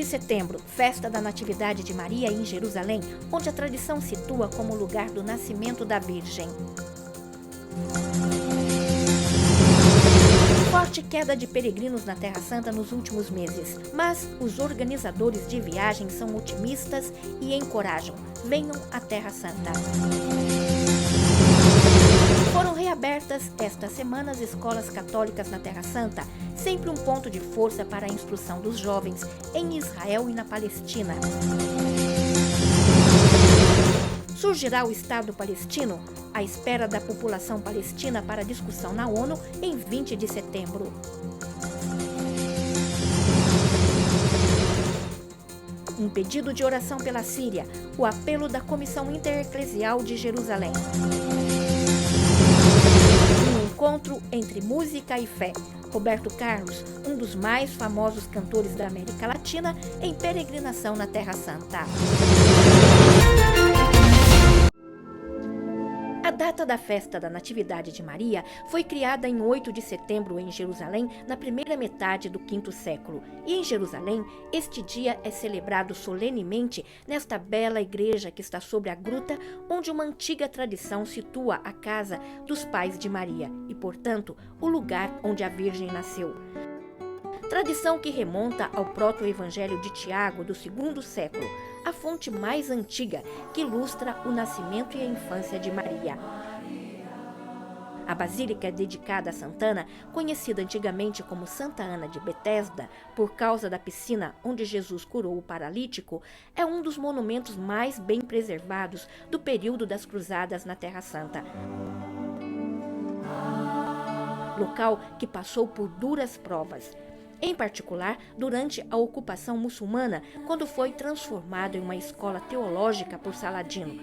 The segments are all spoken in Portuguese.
setembro, festa da Natividade de Maria em Jerusalém, onde a tradição situa como lugar do nascimento da Virgem. Forte queda de peregrinos na Terra Santa nos últimos meses, mas os organizadores de viagens são otimistas e encorajam: venham à Terra Santa. Foram reabertas esta semana as escolas católicas na Terra Santa, sempre um ponto de força para a instrução dos jovens em Israel e na Palestina. Surgirá o Estado palestino à espera da população palestina para discussão na ONU em 20 de setembro. Um pedido de oração pela Síria, o apelo da Comissão Intereclesial de Jerusalém. Um encontro entre música e fé. Roberto Carlos, um dos mais famosos cantores da América Latina, em peregrinação na Terra Santa. A data da festa da Natividade de Maria foi criada em 8 de setembro em Jerusalém, na primeira metade do V século. E em Jerusalém, este dia é celebrado solenemente nesta bela igreja que está sobre a gruta, onde uma antiga tradição situa a casa dos pais de Maria e, portanto, o lugar onde a Virgem nasceu. Tradição que remonta ao proto-evangelho de Tiago do II século, a fonte mais antiga que ilustra o nascimento e a infância de Maria. A basílica dedicada a Santana, conhecida antigamente como Santa Ana de Betesda, por causa da piscina onde Jesus curou o paralítico, é um dos monumentos mais bem preservados do período das Cruzadas na Terra Santa. Local que passou por duras provas. Em particular, durante a ocupação muçulmana, quando foi transformado em uma escola teológica por Saladino.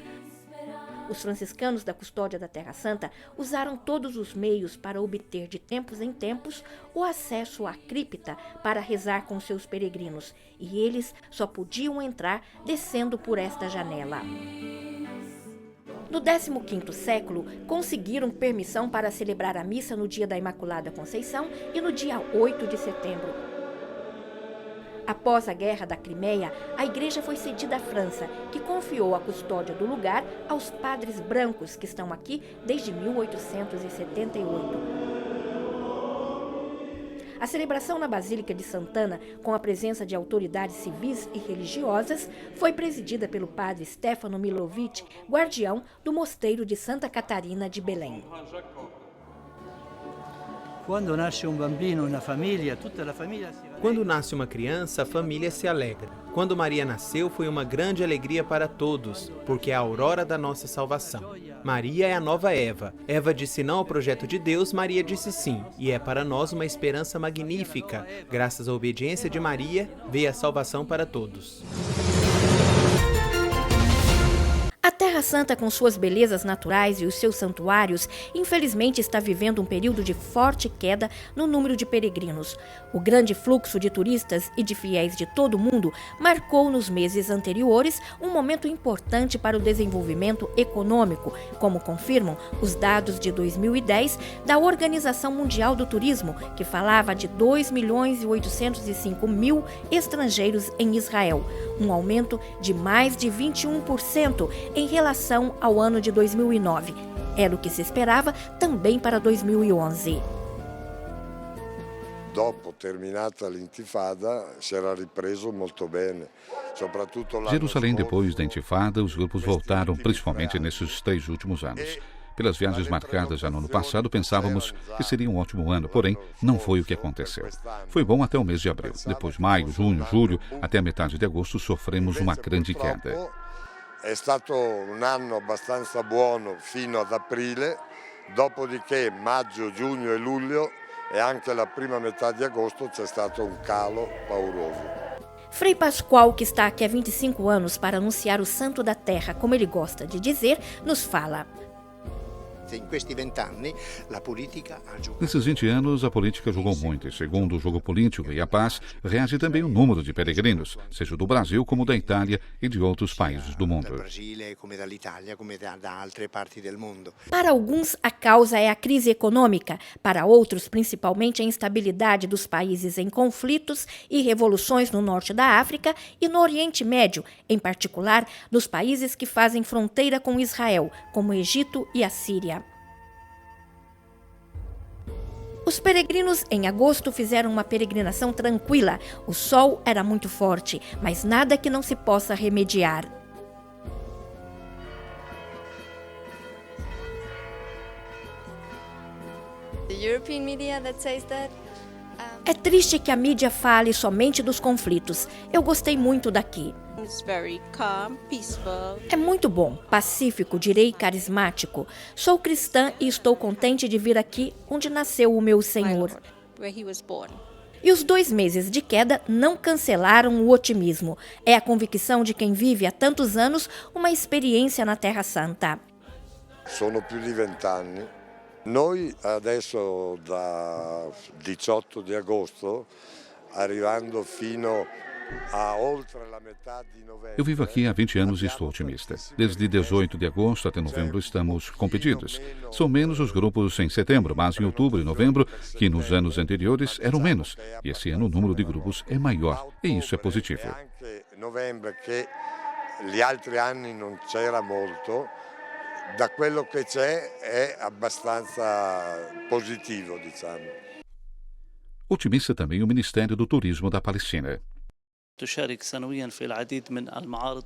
Os franciscanos da Custódia da Terra Santa usaram todos os meios para obter de tempos em tempos o acesso à cripta para rezar com seus peregrinos, e eles só podiam entrar descendo por esta janela. No 15º século, conseguiram permissão para celebrar a missa no dia da Imaculada Conceição e no dia 8 de setembro. Após a Guerra da Crimeia, a igreja foi cedida à França, que confiou a custódia do lugar aos padres brancos que estão aqui desde 1878. A celebração na Basílica de Santana, com a presença de autoridades civis e religiosas, foi presidida pelo padre Stefano Milovic, guardião do Mosteiro de Santa Catarina de Belém. Quando nasce um bambino na família, toda a família se alegra. Quando nasce uma criança, a família se alegra. Quando Maria nasceu, foi uma grande alegria para todos, porque é a aurora da nossa salvação. Maria é a nova Eva. Eva disse não ao projeto de Deus, Maria disse sim. E é para nós uma esperança magnífica. Graças à obediência de Maria, veio a salvação para todos. A Terra Santa, com suas belezas naturais e os seus santuários, infelizmente está vivendo um período de forte queda no número de peregrinos. O grande fluxo de turistas e de fiéis de todo o mundo marcou nos meses anteriores um momento importante para o desenvolvimento econômico, como confirmam os dados de 2010 da Organização Mundial do Turismo, que falava de 2.805.000 estrangeiros em Israel, um aumento de mais de 21% em relação ao ano de 2009. Era o que se esperava também para 2011. Dopo terminata l'intifada, si era ripreso molto bene. Jerusalém, depois da intifada, os grupos voltaram, principalmente nesses 3 últimos anos. Pelas viagens marcadas já no ano passado, pensávamos que seria um ótimo ano, porém, não foi o que aconteceu. Foi bom até o mês de abril. Depois, maio, junho, julho, até a metade de agosto, sofremos uma grande queda. È stato un anno abbastanza buono fino ad aprile, dopodiché maggio, giugno e luglio e anche la prima metà di agosto c'è stato un calo pauroso. Frei Pascoal, que está aqui há 25 anos para anunciar o Santo da Terra, como ele gosta de dizer, nos fala: Nesses 20 anos, a política jogou muito, e segundo o jogo político e a paz, reage também o número de peregrinos, seja do Brasil como da Itália e de outros países do mundo. Para alguns, a causa é a crise econômica, para outros, principalmente a instabilidade dos países em conflitos e revoluções no norte da África e no Oriente Médio, em particular nos países que fazem fronteira com Israel, como o Egito e a Síria. Os peregrinos em agosto fizeram uma peregrinação tranquila. O sol era muito forte, mas nada que não se possa remediar. É triste que a mídia fale somente dos conflitos. Eu gostei muito daqui. É muito bom, pacífico, direi carismático. Sou cristã e estou contente de vir aqui onde nasceu o meu Senhor. E os 2 meses de queda não cancelaram o otimismo. É a convicção de quem vive há tantos anos uma experiência na Terra Santa. Sono più di 20 anni. Noi adesso da 18 di agosto, arrivando fino a oltre la metà di novembre. Eu vivo aqui há 20 anos e estou otimista. Desde 18 de agosto até novembro estamos competidos. São menos os grupos em setembro, mas em outubro e novembro, que nos anos anteriores eram menos. E esse ano o número de grupos é maior, e isso é positivo. Anche novembre che gli altri anni non c'era molto. Da quello che c'è è abbastanza positivo, diciamo. Otimista também o Ministério do Turismo da Palestina.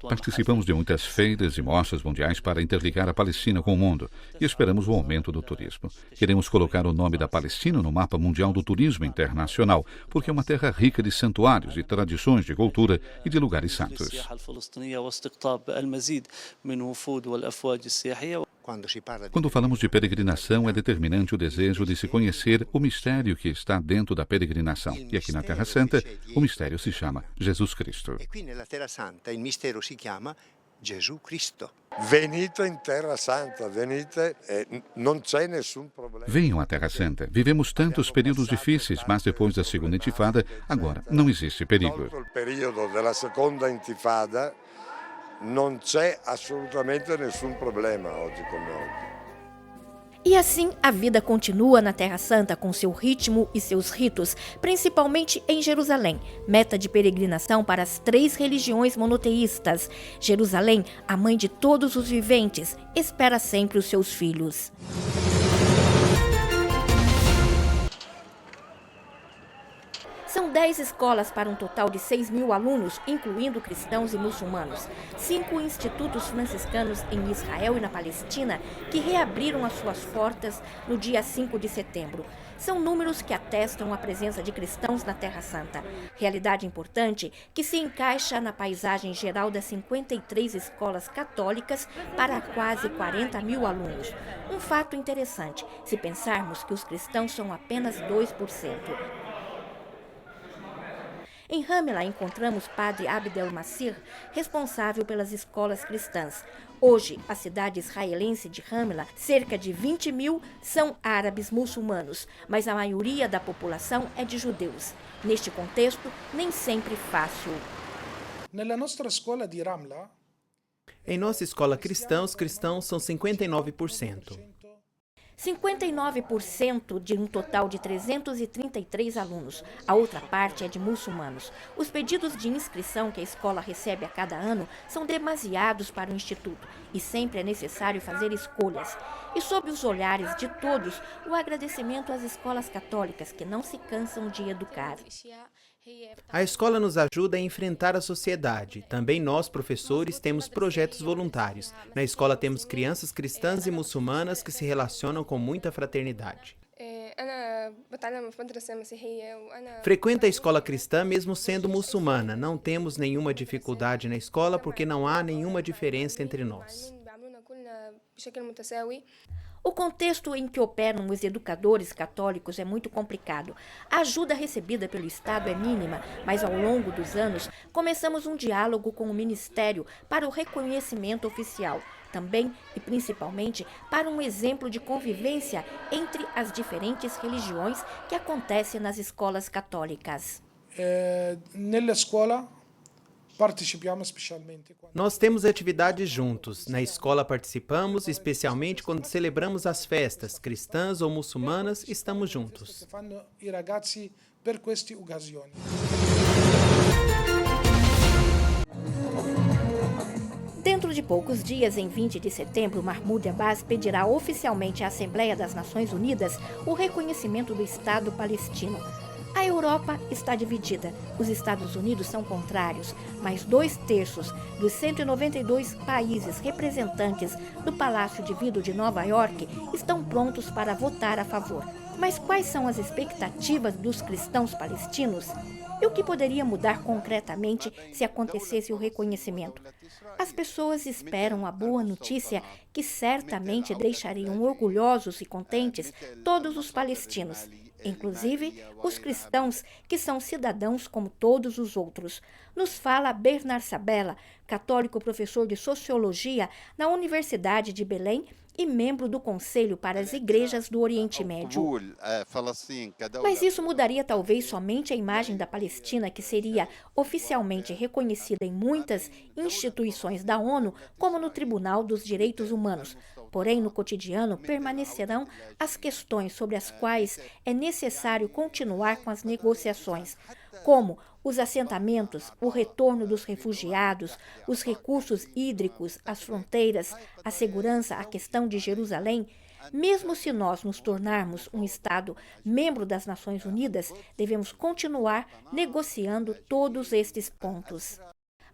Participamos de muitas feiras e mostras mundiais para interligar a Palestina com o mundo e esperamos o aumento do turismo. Queremos colocar o nome da Palestina no mapa mundial do turismo internacional, porque é uma terra rica de santuários e tradições de cultura e de lugares santos. Quando falamos de peregrinação, é determinante o desejo de se conhecer o mistério que está dentro da peregrinação. E aqui na Terra Santa, o mistério se chama Jesus Cristo. Venite in Terra Santa, venite, non c'è nessun problema. Venham à Terra Santa. Vivemos tantos períodos difíceis, mas depois da segunda intifada, agora não existe perigo. Dopo il periodo della seconda intifada, non c'è assolutamente nessun problema oggi con noi. E assim a vida continua na Terra Santa com seu ritmo e seus ritos, principalmente em Jerusalém, meta de peregrinação para as 3 religiões monoteístas. Jerusalém, a mãe de todos os viventes, espera sempre os seus filhos. São 10 escolas para um total de 6.000 alunos, incluindo cristãos e muçulmanos. 5 institutos franciscanos em Israel e na Palestina que reabriram as suas portas no dia 5 de setembro. São números que atestam a presença de cristãos na Terra Santa. Realidade importante que se encaixa na paisagem geral das 53 escolas católicas para quase 40.000 alunos. Um fato interessante, se pensarmos que os cristãos são apenas 2%. Em Ramela encontramos Padre Abdel Massir, responsável pelas escolas cristãs. Hoje, a cidade israelense de Ramela, cerca de 20.000 são árabes muçulmanos, mas a maioria da população é de judeus. Neste contexto, nem sempre fácil. Em nossa escola cristã, os cristãos são 59%. 59% de um total de 333 alunos. A outra parte é de muçulmanos. Os pedidos de inscrição que a escola recebe a cada ano são demasiados para o instituto e sempre é necessário fazer escolhas. E sob os olhares de todos, o agradecimento às escolas católicas que não se cansam de educar. A escola nos ajuda a enfrentar a sociedade. Também nós, professores, temos projetos voluntários. Na escola temos crianças cristãs e muçulmanas que se relacionam com muita fraternidade. Frequenta a escola cristã mesmo sendo muçulmana. Não temos nenhuma dificuldade na escola porque não há nenhuma diferença entre nós. O contexto em que operam os educadores católicos é muito complicado. A ajuda recebida pelo Estado é mínima, mas ao longo dos anos começamos um diálogo com o Ministério para o reconhecimento oficial. também e principalmente para um exemplo de convivência entre as diferentes religiões que acontece nas escolas católicas. Nella scuola partecipiamo specialmente. Nós temos atividades juntos. Na escola participamos, especialmente quando celebramos as festas, cristãs ou muçulmanas, estamos juntos. Fanno i ragazzi per queste occasioni. Dentro de poucos dias, em 20 de setembro, Mahmoud Abbas pedirá oficialmente à Assembleia das Nações Unidas o reconhecimento do Estado palestino. A Europa está dividida. Os Estados Unidos são contrários, mas 2/3 dos 192 países representantes do Palácio de Vidro de Nova York estão prontos para votar a favor. Mas quais são as expectativas dos cristãos palestinos? E o que poderia mudar concretamente se acontecesse o reconhecimento? As pessoas esperam a boa notícia que certamente deixariam orgulhosos e contentes todos os palestinos, inclusive os cristãos, que são cidadãos como todos os outros. Nos fala Bernard Sabella, católico professor de Sociologia na Universidade de Belém e membro do Conselho para as Igrejas do Oriente Médio. Mas isso mudaria talvez somente a imagem da Palestina, que seria oficialmente reconhecida em muitas instituições da ONU, como no Tribunal dos Direitos Humanos. Porém, no cotidiano, permanecerão as questões sobre as quais é necessário continuar com as negociações, como os assentamentos, o retorno dos refugiados, os recursos hídricos, as fronteiras, a segurança, a questão de Jerusalém. Mesmo se nós nos tornarmos um Estado membro das Nações Unidas, devemos continuar negociando todos estes pontos.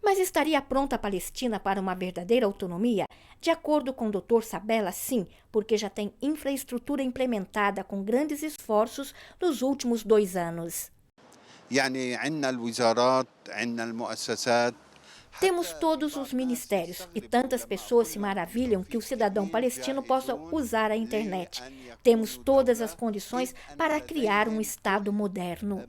Mas estaria pronta a Palestina para uma verdadeira autonomia? De acordo com o Dr. Sabella, sim, porque já tem infraestrutura implementada com grandes esforços nos últimos 2 anos. Temos todos os ministérios e tantas pessoas se maravilham que o cidadão palestino possa usar a internet. Temos todas as condições para criar um Estado moderno.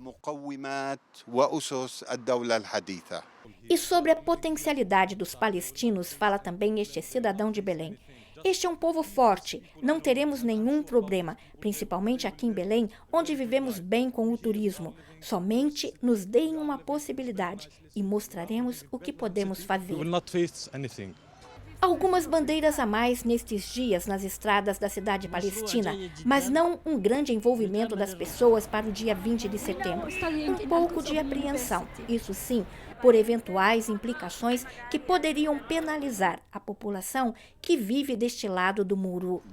E sobre a potencialidade dos palestinos, fala também este cidadão de Belém. Este é um povo forte, não teremos nenhum problema, principalmente aqui em Belém, onde vivemos bem com o turismo. Somente nos deem uma possibilidade e mostraremos o que podemos fazer. Algumas bandeiras a mais nestes dias nas estradas da cidade palestina, mas não um grande envolvimento das pessoas para o dia 20 de setembro. Um pouco de apreensão, isso sim, por eventuais implicações que poderiam penalizar a população que vive deste lado do muro.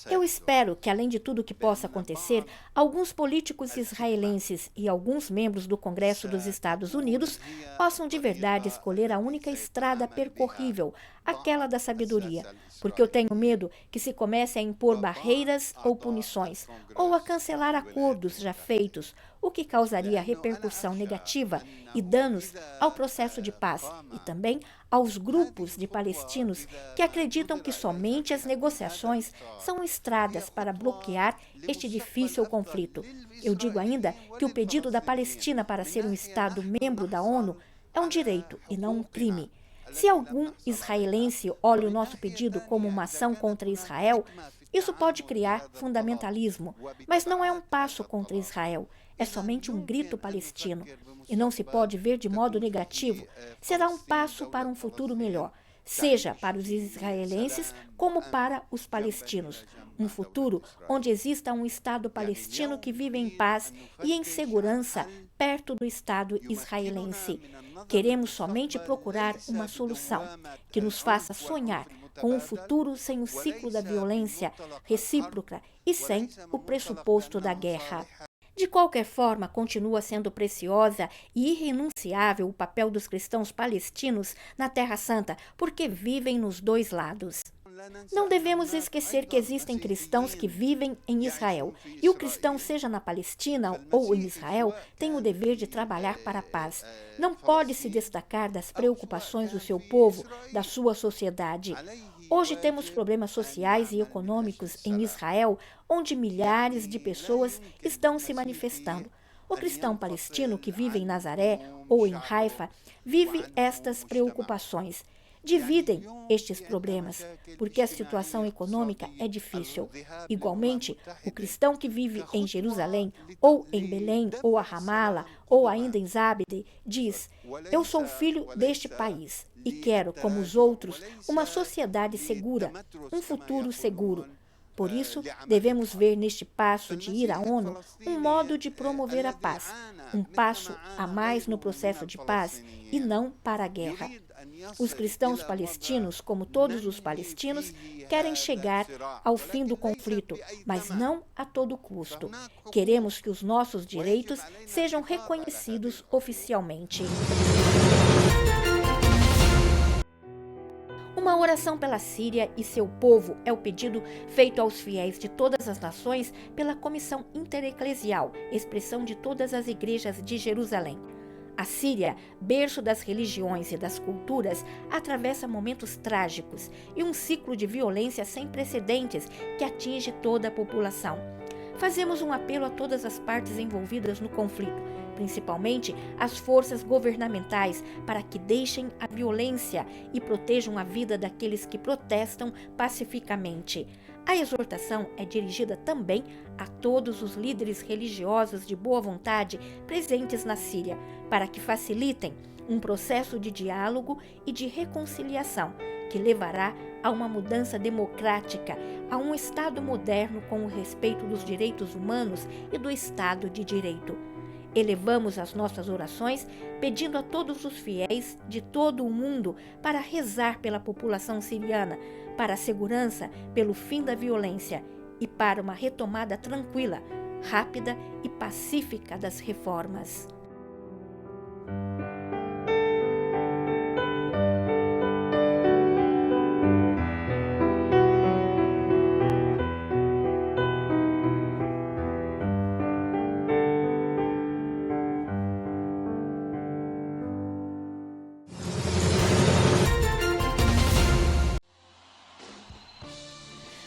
Eu espero que, além de tudo que possa acontecer, alguns políticos israelenses e alguns membros do Congresso dos Estados Unidos possam de verdade escolher a única estrada percorrível, aquela da sabedoria, porque eu tenho medo que se comece a impor barreiras ou punições, ou a cancelar acordos já feitos, o que causaria repercussão negativa e danos ao processo de paz e também aos grupos de palestinos que acreditam que somente as negociações são estradas para bloquear este difícil conflito. Eu digo ainda que o pedido da Palestina para ser um Estado membro da ONU é um direito e não um crime. Se algum israelense olha o nosso pedido como uma ação contra Israel, isso pode criar fundamentalismo, mas não é um passo contra Israel, é somente um grito palestino. E não se pode ver de modo negativo. Será um passo para um futuro melhor, seja para os israelenses como para os palestinos. Um futuro onde exista um Estado palestino que vive em paz e em segurança perto do Estado israelense. Queremos somente procurar uma solução que nos faça sonhar com um futuro sem o ciclo da violência recíproca e sem o pressuposto da guerra. De qualquer forma, continua sendo preciosa e irrenunciável o papel dos cristãos palestinos na Terra Santa, porque vivem nos dois lados. Não devemos esquecer que existem cristãos que vivem em Israel, e o cristão, seja na Palestina ou em Israel, tem o dever de trabalhar para a paz. Não pode se destacar das preocupações do seu povo, da sua sociedade. Hoje temos problemas sociais e econômicos em Israel, onde milhares de pessoas estão se manifestando. O cristão palestino que vive em Nazaré ou em Haifa vive estas preocupações. dividem estes problemas, porque a situação econômica é difícil. Igualmente, o cristão que vive em Jerusalém, ou em Belém, ou a Ramala, ou ainda em Zábede, diz: eu sou filho deste país e quero, como os outros, uma sociedade segura, um futuro seguro. Por isso, devemos ver neste passo de ir à ONU um modo de promover a paz, um passo a mais no processo de paz e não para a guerra. Os cristãos palestinos, como todos os palestinos, querem chegar ao fim do conflito, mas não a todo custo. Queremos que os nossos direitos sejam reconhecidos oficialmente. Uma oração pela Síria e seu povo é o pedido feito aos fiéis de todas as nações pela Comissão Intereclesial, expressão de todas as igrejas de Jerusalém. A Síria, berço das religiões e das culturas, atravessa momentos trágicos e um ciclo de violência sem precedentes que atinge toda a população. Fazemos um apelo a todas as partes envolvidas no conflito, principalmente as forças governamentais, para que deixem a violência e protejam a vida daqueles que protestam pacificamente. A exortação é dirigida também a todos os líderes religiosos de boa vontade presentes na Síria, para que facilitem um processo de diálogo e de reconciliação que levará a uma mudança democrática, a um Estado moderno com o respeito dos direitos humanos e do Estado de Direito. Elevamos as nossas orações pedindo a todos os fiéis de todo o mundo para rezar pela população siriana, para a segurança, pelo fim da violência e para uma retomada tranquila, rápida e pacífica das reformas.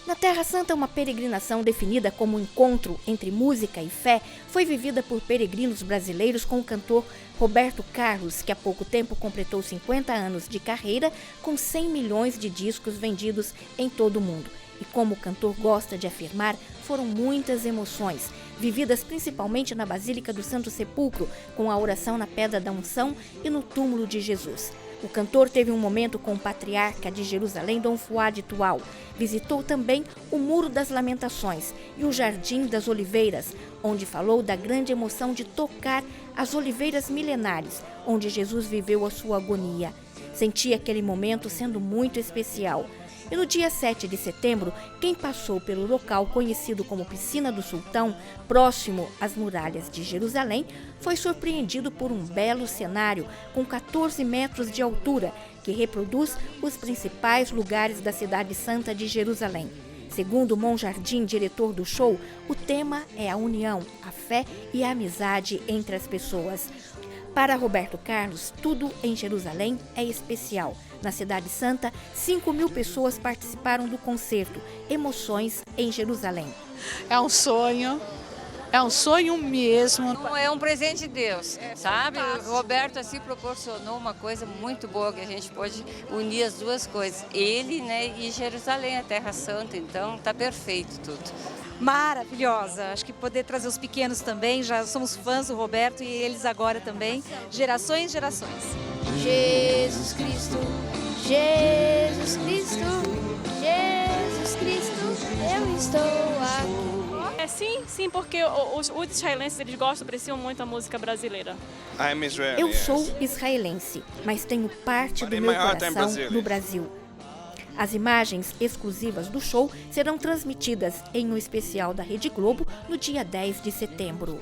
Na Terra Santa, uma peregrinação definida como um encontro entre música e fé foi vivida por peregrinos brasileiros com o cantor Roberto Carlos, que há pouco tempo completou 50 anos de carreira com 100 milhões de discos vendidos em todo o mundo. E como o cantor gosta de afirmar, foram muitas emoções, vividas principalmente na Basílica do Santo Sepulcro, com a oração na Pedra da Unção e no túmulo de Jesus. O cantor teve um momento com o patriarca de Jerusalém, Dom Fuad Tual. Visitou também o Muro das Lamentações e o Jardim das Oliveiras, onde falou da grande emoção de tocar as oliveiras milenares, onde Jesus viveu a sua agonia. Senti aquele momento sendo muito especial. E no dia 7 de setembro, quem passou pelo local conhecido como Piscina do Sultão, próximo às muralhas de Jerusalém, foi surpreendido por um belo cenário com 14 metros de altura, que reproduz os principais lugares da cidade santa de Jerusalém. Segundo Monjardim, diretor do show, o tema é a união, a fé e a amizade entre as pessoas. Para Roberto Carlos, tudo em Jerusalém é especial. Na Cidade Santa, 5.000 pessoas participaram do concerto Emoções em Jerusalém. É um sonho mesmo. É um presente de Deus, sabe? O Roberto assim proporcionou uma coisa muito boa, que a gente pode unir as duas coisas. Ele, né, e Jerusalém, a Terra Santa, então tá perfeito tudo. Maravilhosa, acho que poder trazer os pequenos também, já somos fãs do Roberto e eles agora também, gerações. Jesus Cristo, Jesus Cristo, Jesus Cristo, eu estou aqui. Sim, porque os israelenses eles gostam, apreciam muito a música brasileira. Eu sou israelense, mas tenho parte do meu coração no Brasil. As imagens exclusivas do show serão transmitidas em um especial da Rede Globo no dia 10 de setembro.